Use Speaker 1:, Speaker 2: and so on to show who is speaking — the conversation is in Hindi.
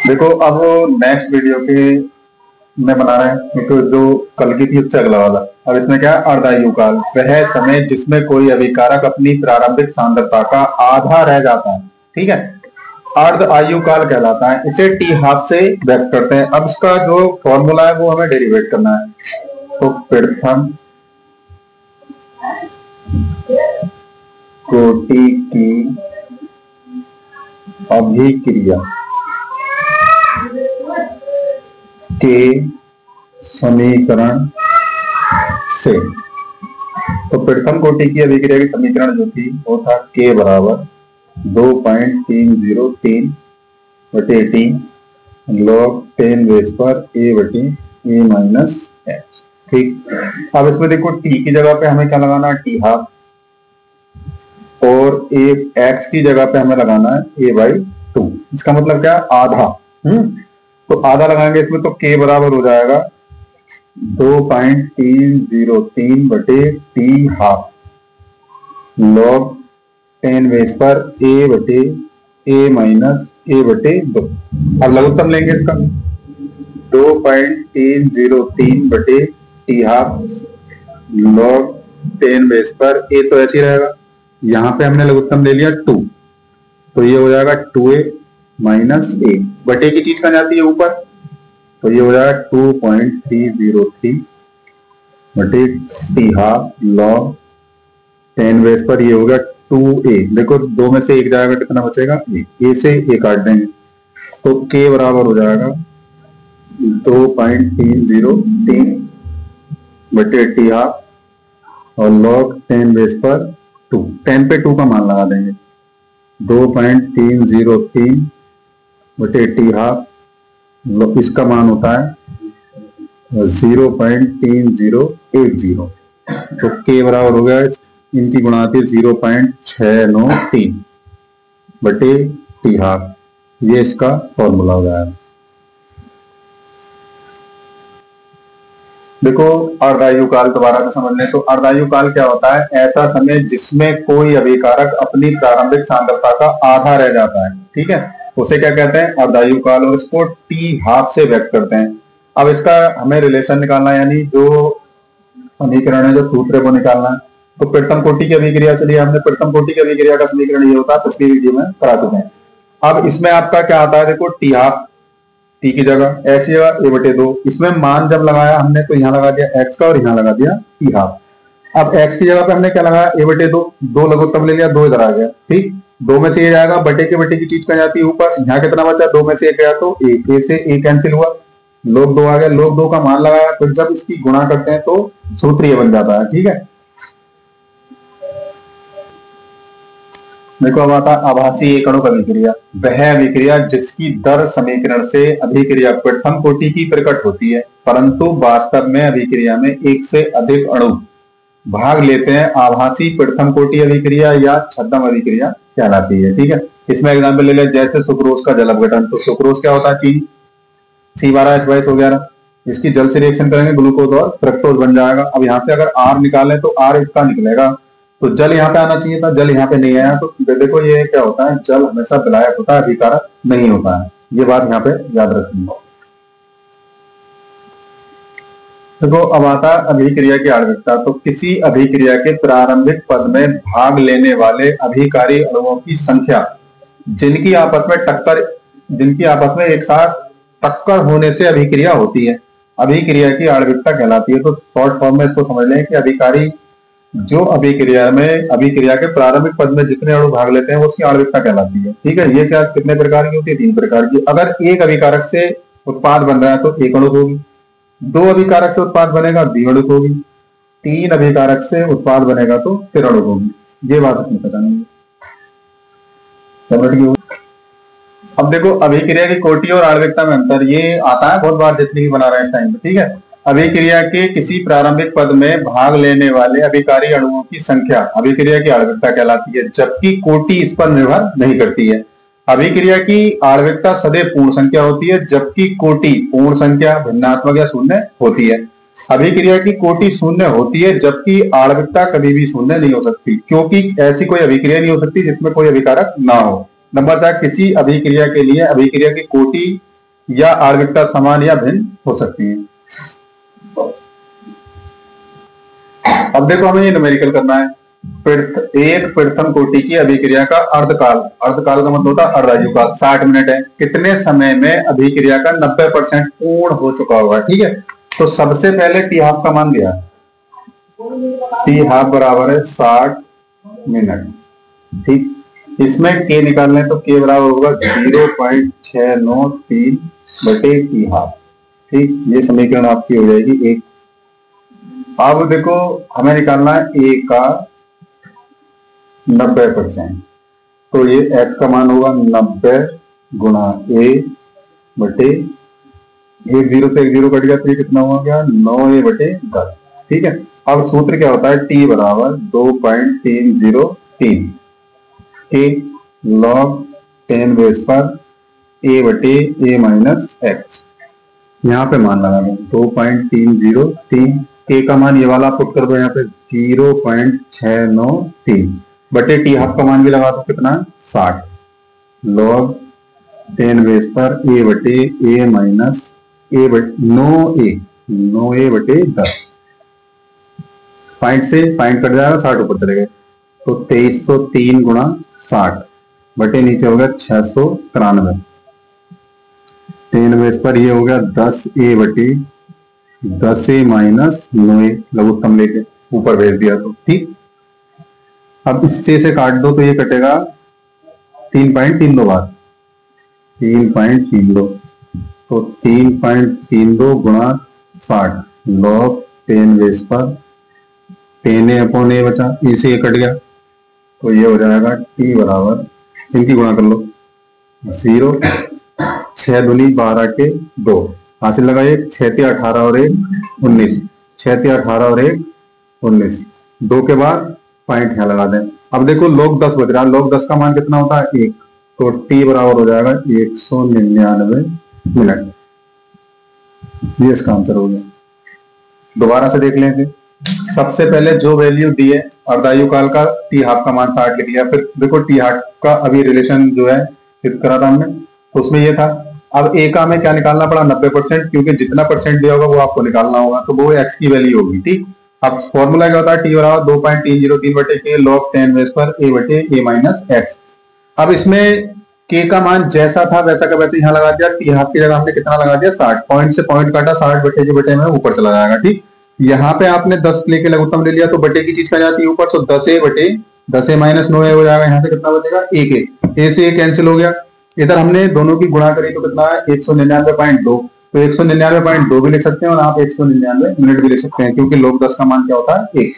Speaker 1: देखो अब नेक्स्ट वीडियो के में बना रहे हैं तो जो कल की थी उससे अगला वाला। अब इसमें क्या है, अर्धायु काल, वह समय जिसमें कोई अभिकारक अपनी प्रारंभिक सांद्रता का आधा रह जाता है। ठीक है, अर्ध आयु काल कहलाता है। इसे टी हाफ से व्यक्त करते हैं। अब इसका जो फॉर्मूला है वो हमें डेरिवेट करना है। तो प्रथम कोटि की अभिक्रिया के समीकरण से, तो प्रथम कोटि की अभिक्रिया की समीकरण जो थी वो था k बराबर 2.303 बटे टी log 10 बेस पर a बटे a माइनस एच। ठीक, अब इसमें देखो t की जगह पे हमें क्या लगाना है, टी हाफ, और x की जगह पे हमें लगाना है a बाई 2। इसका मतलब क्या है, आधा। तो आधा लगाएंगे इसमें तो k बराबर हो जाएगा 2.303 बटे टी हाफ log 10 बेस पर a बटे a माइनस a बटे 2। अब लघुत्तम लेंगे इसका 2.303 बटे टी हाफ log 10 बेस पर a तो ऐसे ही रहेगा, यहां पे हमने लघुत्तम ले लिया 2, तो ये हो जाएगा 2a माइनस a। बटे की चीज कहां जाती है, ऊपर, तो ये हो जाएगा 2.303 बटे टी हाफ log 10 बेस पर, ये हो गया 2a। देखो दो में से एक जाएगा, कितना बचेगा, a से a काट देंगे, तो k बराबर हो जाएगा 2.303 बटे टी हाफ और log 10 बेस पर 2, 10 पे 2 का मान लगा देंगे, 2.303 बटे टी हाफ, इसका मान होता है 0.3080, तो k बराबर हो गया, इनकी गुणा आती है 0.693 बटे टी हाफ। ये इसका फॉर्मूला हो गया। देखो अर्धायु काल दोबारा से समझ लें। तो अर्धायु काल क्या होता है, ऐसा समय जिसमें कोई अभिकारक अपनी प्रारंभिक सांद्रता का आधा रह जाता है। ठीक है, उसे क्या कहते हैं, अर्धायु काल, और इसको टी हाफ से व्यक्त करते हैं। अब इसका हमें रिलेशन निकालना है, यानी जो समीकरण है, जो सूत्र है वो निकालना है। तो प्रथम कोटि की अभिक्रिया, चलिए हमने प्रथम कोटि की अभिक्रिया का समीकरण ये होता है, पिछली वीडियो में करा चुके हैं। अब इसमें आपका क्या आता है, देखो टी हाफ, टी की जगह x की जगह a बटे 2, इसमें मान जब लगाया हमने तो यहाँ लगा दिया x का और यहाँ लगा दिया टी हाफ। अब x की जगह पे हमने क्या लगाया, a बटे 2, 2 लघुत्तम ले लिया, 2 इधर आ गया। ठीक, 2 में से ये जाएगा, बटे की चीज कहाँ जाती है, ऊपर, यहाँ कितना बचा, 2 में से 1 गया तो a से a कैंसिल हुआ, log 2 आ गया, log 2 का मान लगाया, फिर जब इसकी गुणा करते हैं तो सूत्र ये बन जाता है। ठीक है, देखो अब आता आभासी एक अणु अभिक्रिया, वह अभिक्रिया जिसकी दर समीकरण से अभिक्रिया प्रथम कोटि की प्रकट होती है, परंतु वास्तव में अभिक्रिया में एक से अधिक अणु भाग लेते हैं, आभासी प्रथम कोटि अभिक्रिया या छद्म अभिक्रिया कहलाती है। ठीक है, इसमें एग्जाम्पल ले लें, जैसे सुक्रोज का जल अपघटन। तो सुक्रोज क्या होता है, चीनी, C12H22O11, इसकी जल से रिएक्शन करेंगे, ग्लूकोज और फ्रक्टोज बन जाएगा। अब यहाँ से अगर R निकालें तो R इसका निकलेगा, तो जल यहाँ पे आना चाहिए था, जल यहाँ पे नहीं आया। तो देखो ये क्या होता है, जल हमेशा विलायक होता है, अभिकारक नहीं होता है। ये बात यहाँ पे याद रखनी है। देखो अब आता है अभिक्रिया की आणविकता। तो किसी अभिक्रिया के प्रारंभिक पद में भाग लेने वाले अभिकारी अणुओं की संख्या, जिनकी आपस में एक साथ टक्कर होने से अभिक्रिया होती है, अभिक्रिया की आणविकता कहलाती है। तो शॉर्ट फॉर्म में इसको समझ लें कि अभिकारी जो अभिक्रिया के प्रारंभिक पद में जितने अणु भाग लेते हैं वो उसकी आणविकता कहलाती है। ठीक है, ये क्या कितने प्रकार की होती है, 3 प्रकार की। अगर एक अभिकारक से उत्पाद बन रहा है तो एक अणु होगी, 2 अभिकारक से उत्पाद बनेगा द्विअणुक होगी, 3 अभिकारक से उत्पाद बनेगा तो त्रिअणुक होगी। ये बात इसमें पता नहीं है। अब देखो अभिक्रिया की कोटि और आणविकता में अंतर ये आता है बहुत बार, जितनी भी बना रहे हैं इस टाइम पे। ठीक है, अभिक्रिया के किसी प्रारंभिक पद में भाग लेने वाले अभिकारी अणुओं की संख्या अभिक्रिया की आणविकता कहलाती है, जबकि कोटि इस पर निर्भर नहीं करती है। अभिक्रिया की आणविकता सदैव पूर्ण संख्या होती है, जबकि कोटि पूर्ण संख्या, भिन्नात्मक या शून्य होती है। अभिक्रिया की कोटि शून्य होती है, जबकि आणविकता कभी भी शून्य नहीं हो सकती, क्योंकि ऐसी कोई अभिक्रिया नहीं हो सकती जिसमें कोई अभिकारक ना हो। नंबर 4, किसी अभिक्रिया के लिए अभिक्रिया की कोटि या आणविकता समान या भिन्न हो सकती है। अब देखो हमें ये न्यूमेरिकल करना है। एक प्रथम कोटि की अभिक्रिया का अर्धकाल, अर्धकाल का मतलब होता है अर्धायुकाल, 60 मिनट है। कितने समय में अभिक्रिया का 90% पूर्ण हो चुका होगा। ठीक है, तो सबसे पहले टी हाफ का मान दिया, टी हाफ बराबर है 60 मिनट। ठीक, इसमें के निकालने तो के बराबर होगा 0.693 बटे टी हाफ। ठीक, ये समीकरण आपकी हो जाएगी 1। अब देखो हमें निकालना है ए का 90%, तो ये x का मान होगा 90 गुणा a बटे 1 0 से 1 0 कट गया, तो ये कितना हुआ गया 9a बटे 10। ठीक है, अब सूत्र क्या होता है, t बराबर 2.303 के log 10 बेस पर a बटे a माइनस x। यहाँ पे मान लगा दो 2.303, के का मान ये वाला पुट कर दो यहाँ पे 0.693 बटे टी हाफ का मान भी लगा दो कितना 60 log 10 बेस पर a बटे a माइनस a बटे 9a बटे 10। पॉइंट से पॉइंट कट जाएगा, 60 ऊपर चले गए, तो 2303 गुणा 60 बटे नीचे हो गया 693। 10 बेस पर ये हो गया 10a बटे 10a माइनस 9a, लघुत्तम लेके ऊपर भेज दिया तो ठीक। अब इससे से काट दो तो ये कटेगा 3.32 बार, 3.32, तो 3.32 गुणा 60 log 10 बेस पर 10a अपॉन a बचा, ए से ये कट गया, तो ये हो जाएगा t बराबर, इनकी गुणा कर लो 0, 6 दूनी 12 के 2 हासिल लगा, 1 6 18 और 1 19, 6 18 और 1 19, 2 के बाद पॉइंट यहाँ लगा दें। अब देखो log 10 बच रहा है, log 10 का मान कितना होता है 1, तो t बराबर हो जाएगा 199 मिनट। ये इसका आंसर हो गया। दोबारा से देख लेंगे। सबसे पहले जो वैल्यू दी है अर्धायुकाल का, टी हाफ का मान 60 लिख लिया। फिर देखो टी हाफ का अभी रिलेशन जो है सिद्ध करा था हमने, उसमें ये था। अब ए का हमें क्या निकालना पड़ा 90%, क्योंकि जितना परसेंट दिया होगा वो आपको निकालना होगा, तो वो एक्स की वैल्यू होगी। ठीक, अब फॉर्मूला क्या होता है, टी बराबर 2.303 बटे के log 10 बेस पर a बटे a माइनस एक्स। अब इसमें के का मान जैसा था वैसा का वैसे यहाँ लगा दिया, टी हाफ की जगह हमने कितना लगा दिया 60, पॉइंट से पॉइंट काटा, 60 बटे के बटे में ऊपर चला जाएगा। ठीक, यहाँ पे आपने 10 लेके लघुत्तम ले लिया, तो बटे की चीज कहाँ जाती है ऊपर, तो 10a बटे 10a माइनस 9a हो जाएगा। यहाँ से कितना बचेगा 1a, a से a कैंसिल हो गया। इधर हमने दोनों की गुणा करी तो कितना है 199.2, तो 199.2 भी लिख सकते हैं और आप 199 मिनट भी लिख सकते हैं, क्योंकि log 10 का मान क्या होता है 1।